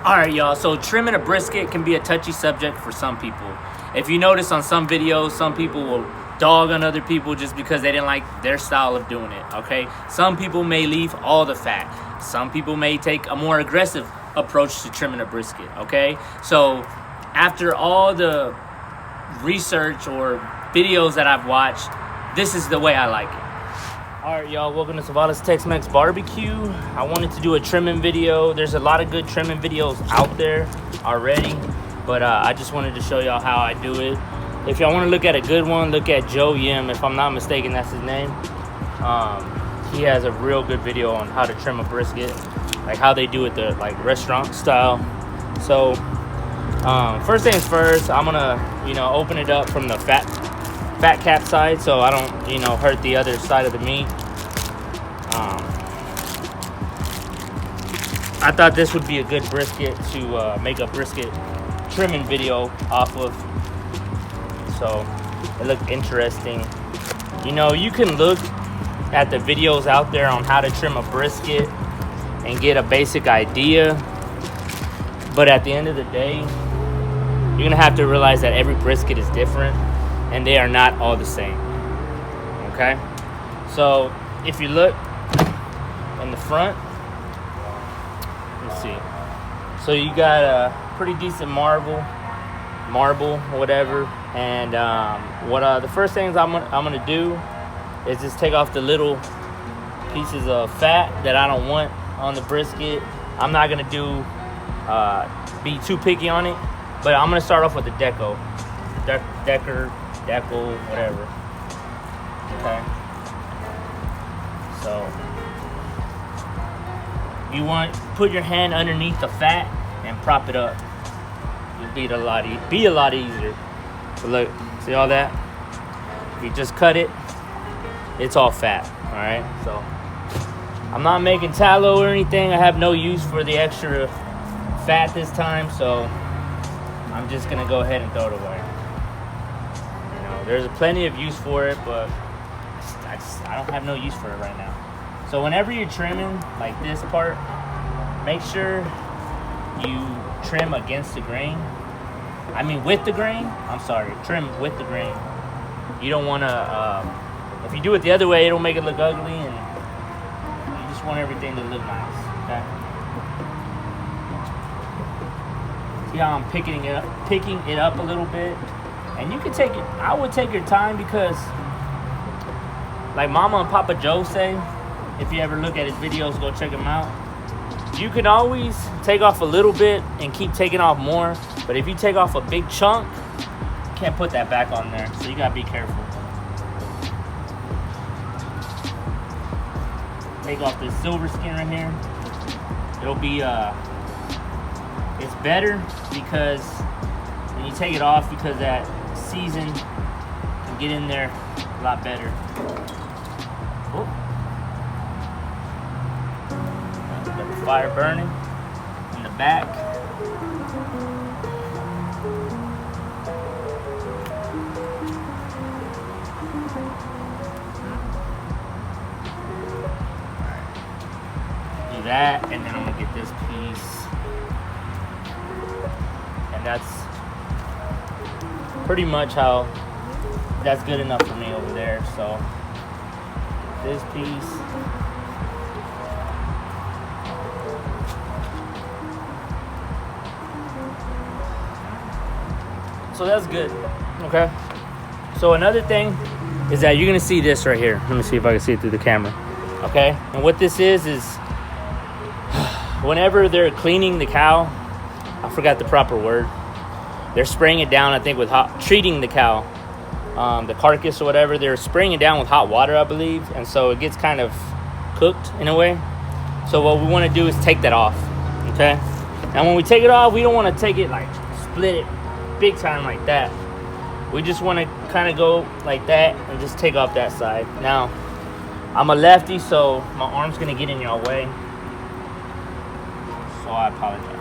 Alright, y'all, so trimming a brisket can be a touchy subject for some people. If you notice on some videos, some people will dog on other people just because they didn't like their style of doing it, okay? Some people may leave all the fat. Some people may take a more aggressive approach to trimming a brisket, okay? So after all the research or videos that I've watched, this is the way I like it. Alright, y'all, welcome to Zavala's Tex-Mex Barbecue. I wanted to do a trimming video. There's a lot of good trimming videos out there already, but I just wanted to show y'all how I do it. If y'all want to look at a good one, look at Joe Yim. If I'm not mistaken, that's his name. He has a real good video on how to trim a brisket, like how they do it the restaurant style. So first things first, I'm gonna open it up from the fat cap side so I don't hurt the other side of the meat. I thought this would be a good brisket to make a brisket trimming video off of, so it looked interesting. You can look at the videos out there on how to trim a brisket and get a basic idea, but at the end of the day, you're gonna have to realize that every brisket is different and they are not all the same, okay? So if you look in the front, let's see. So you got a pretty decent marble, whatever. And the first things I'm gonna do is just take off the little pieces of fat that I don't want on the brisket. I'm not gonna be too picky on it, but I'm gonna start off with the deco, whatever. Okay. So you want to put your hand underneath the fat and prop it up. It'll be a lot easier. So look, see all that? If you just cut it, it's all fat. All right. So I'm not making tallow or anything. I have no use for the extra fat this time, so I'm just gonna go ahead and throw it away. There's plenty of use for it, but I don't have no use for it right now. So whenever you're trimming like this part, make sure you trim against the grain. I mean with the grain. I'm sorry, trim with the grain. You don't want to, if you do it the other way, it'll make it look ugly, and you just want everything to look nice, okay? See how I'm picking it up a little bit? And you can take it, I would take your time, because like Mama and Papa Joe say, if you ever look at his videos, go check him out. You can always take off a little bit and keep taking off more, but if you take off a big chunk, you can't put that back on there, so you gotta be careful. Take off this silver skin right here. It'll be, it's better because when you take it off, because that season can get in there a lot better. Oh. Got the fire burning in the back. Do that, and then I'm gonna get this piece, and that's pretty much how that's good enough for me over there. So this piece, so that's good. Okay, so another thing is that you're gonna see this right here. Let me see if I can see it through the camera. Okay, and what this is whenever they're cleaning the cow, I forgot the proper word, they're spraying it down, I think, with treating the cow, the carcass or whatever. They're spraying it down with hot water, I believe, and so it gets kind of cooked in a way. So what we want to do is take that off, okay? And when we take it off, we don't want to take it like split it big time like that. We just want to kind of go like that and just take off that side. Now, I'm a lefty, so my arm's gonna get in your way, so I apologize.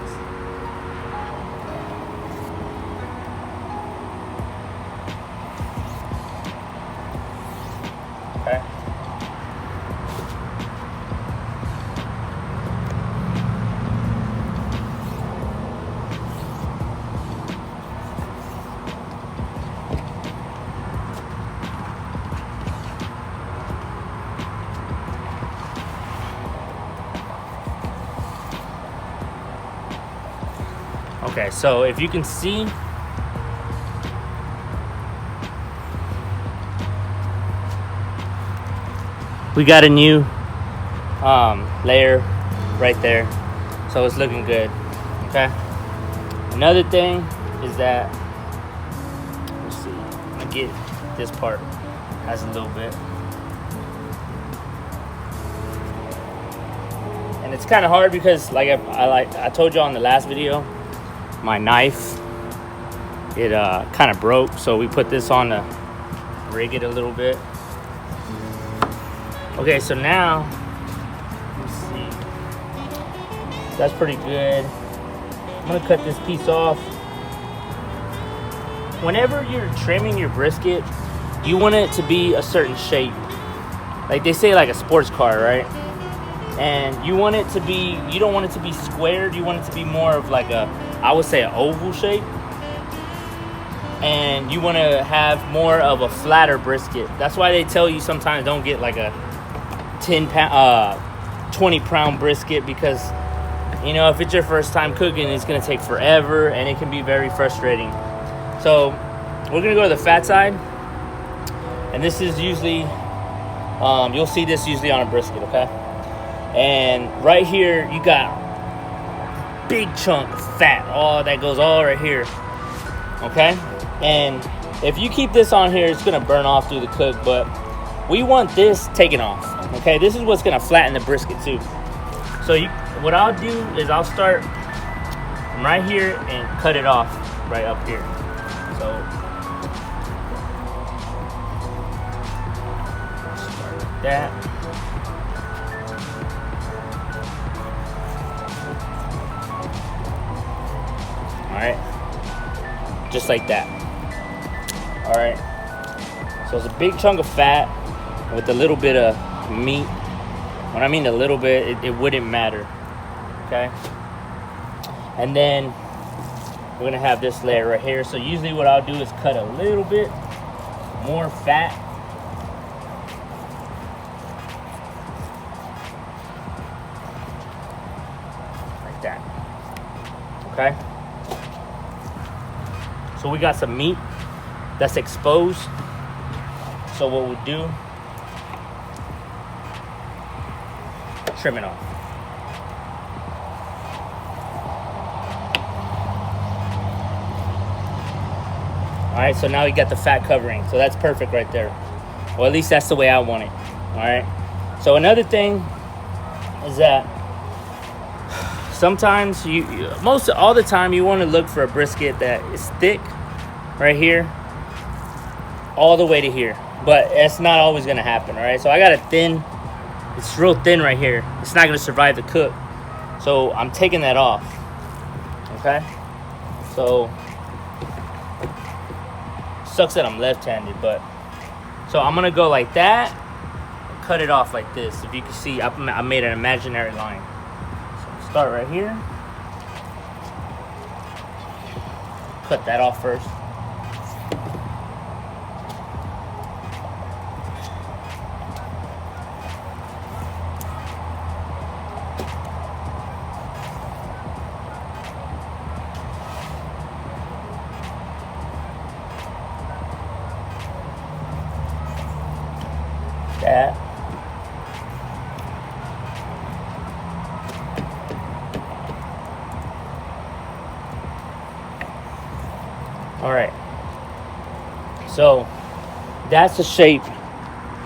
Okay. Okay, so if you can see, we got a new layer right there, so it's looking good. Okay, another thing is that, let's see, I'm gonna get this part, has a little bit, and it's kind of hard because like I told you on the last video, my knife, it kind of broke, so we put this on to rig it a little bit. Okay, so now, let's see, that's pretty good. I'm gonna cut this piece off. Whenever you're trimming your brisket, you want it to be a certain shape. Like they say, like a sports car, right? And you want it to be, you don't want it to be squared, you want it to be more of like a, I would say, an oval shape. And you want to have more of a flatter brisket. That's why they tell you sometimes don't get like a 20-pound brisket, because you know, if it's your first time cooking, it's gonna take forever and it can be very frustrating. So we're gonna go to the fat side, and this is usually you'll see this usually on a brisket, okay? And right here you got big chunk of fat, all that goes all right here, okay? And if you keep this on here, it's gonna burn off through the cook, but we want this taken off. Okay, this is what's gonna flatten the brisket too. So what I'll do is I'll start from right here and cut it off right up here. So start like that. All right, just like that. All right. So it's a big chunk of fat with a little bit of meat. When I mean a little bit, it wouldn't matter, okay? And then we're gonna have this layer right here. So usually what I'll do is cut a little bit more fat. Like that, okay? So we got some meat that's exposed. So what we'll do, trim it off. All right, so now we got the fat covering. So that's perfect right there. Well, at least that's the way I want it. All right. So another thing is that sometimes all the time you want to look for a brisket that is thick right here all the way to here. But it's not always gonna happen, all right? So I got it thin, it's real thin right here. It's not gonna survive the cook. So I'm taking that off, okay? So, sucks that I'm left-handed, but. So I'm gonna go like that, cut it off like this. If you can see, I made an imaginary line. So start right here. Cut that off first. That. All right. So that's the shape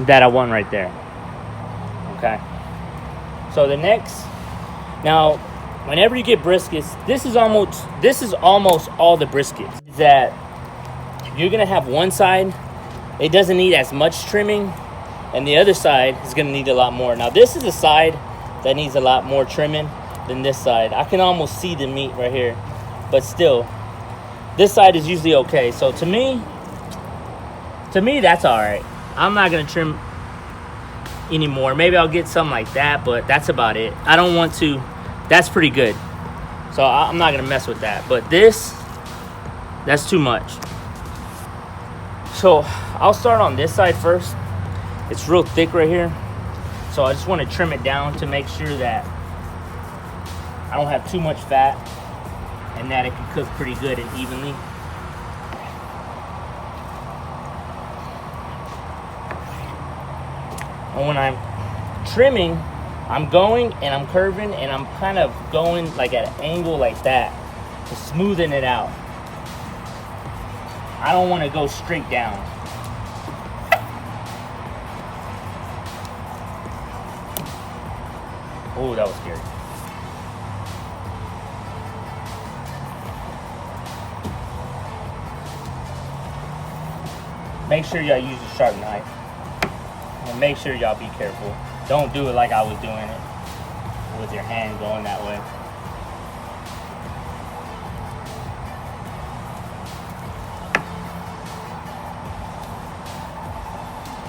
that I want right there. Okay. So the next, now, whenever you get briskets, this is almost all the briskets that you're gonna have. One side, it doesn't need as much trimming, and the other side is gonna need a lot more. Now this is a side that needs a lot more trimming than this side. I can almost see the meat right here, but still, this side is usually okay. So to me, that's all right. I'm not gonna trim anymore. Maybe I'll get something like that, but that's about it. I don't want to. That's pretty good. So I'm not gonna mess with that. But this, that's too much. So I'll start on this side first. It's real thick right here. So I just want to trim it down to make sure that I don't have too much fat. and that it can cook pretty good and evenly. And when I'm trimming, I'm going and I'm curving and I'm kind of going like at an angle like that to smoothen it out. I don't want to go straight down. Oh, that was scary. Make sure y'all use a sharp knife. And make sure y'all be careful. Don't do it like I was doing it, with your hand going that way.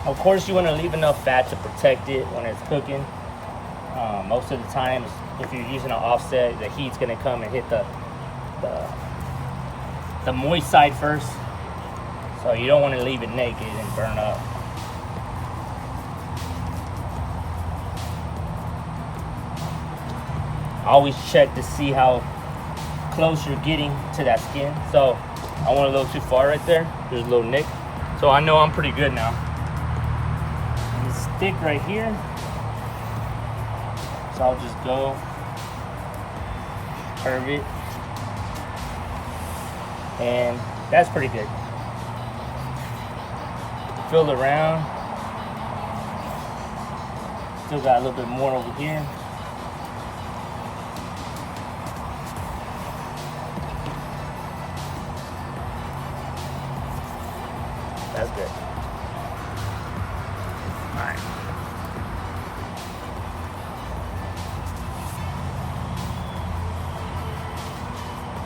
Of course, you want to leave enough fat to protect it when it's cooking. Most of the time, if you're using an offset, the heat's going to come and hit the moist side first. So you don't want to leave it naked and burn up. Always check to see how close you're getting to that skin. So I went a little too far right there. There's a little nick. So I know I'm pretty good now. And the stick right here. So I'll just go curve it. And that's pretty good. Fill around. Still got a little bit more over here. That's good. All right.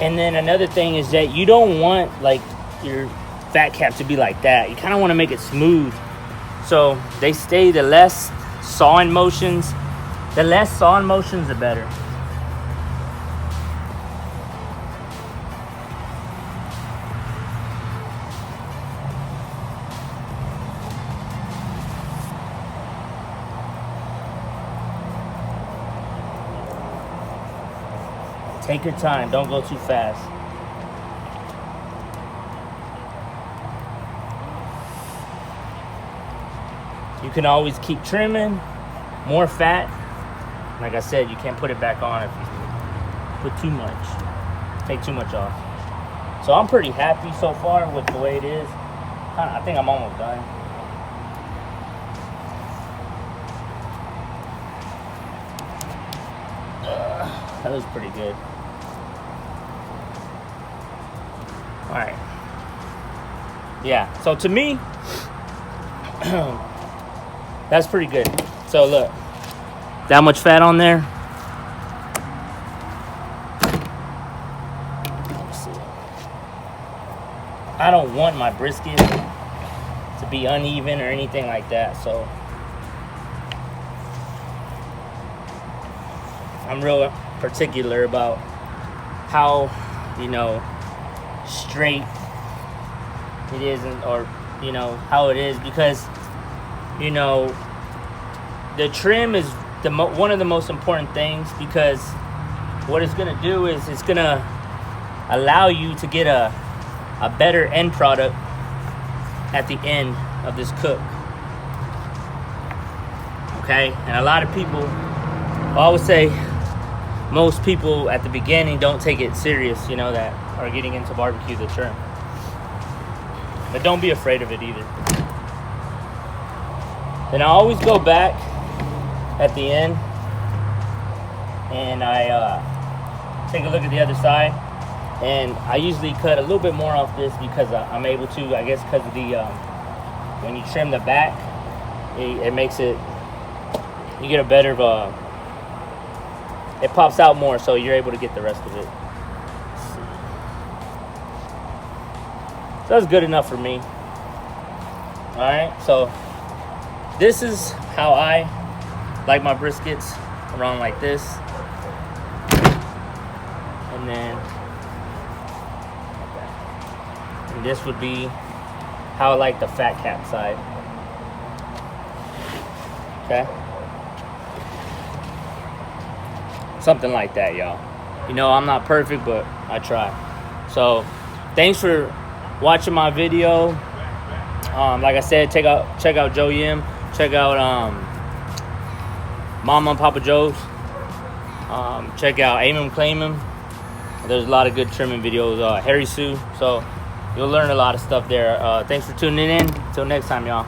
And then another thing is that you don't want like your fat cap to be like that. You kind of want to make it smooth. So they say the less sawing motions, the better. Take your time, don't go too fast. You can always keep trimming more fat. Like I said, you can't put it back on if you put too much, take too much off. So I'm pretty happy so far with the way it is. I think I'm almost done. That was pretty good. All right. Yeah, so to me, that's pretty good. So look, that much fat on there. Let's see. I don't want my brisket to be uneven or anything like that, so I'm real particular about how, straight it is, or how it is, because the trim is one of the most important things, because what it's gonna do is it's gonna allow you to get a better end product at the end of this cook. Okay, and a lot of people, I would say most people at the beginning don't take it serious, that are getting into barbecue, the trim. But don't be afraid of it either. Then I always go back at the end and I take a look at the other side, and I usually cut a little bit more off this because I'm able to, I guess, because of the when you trim the back, it makes it, you get a better it pops out more, so you're able to get the rest of it. So that's good enough for me. All right, so this is how I like my briskets, around like this. And then and this would be how I like the fat cap side. Okay? Something like that, y'all. I'm not perfect, but So thanks for watching my video. Like I said, check out Joe Yim. Check out Mama and Papa Joe's. Check out Aim 'em Claim 'em. There's a lot of good trimming videos. Harry Sue. So you'll learn a lot of stuff there. Thanks for tuning in. Until next time, y'all.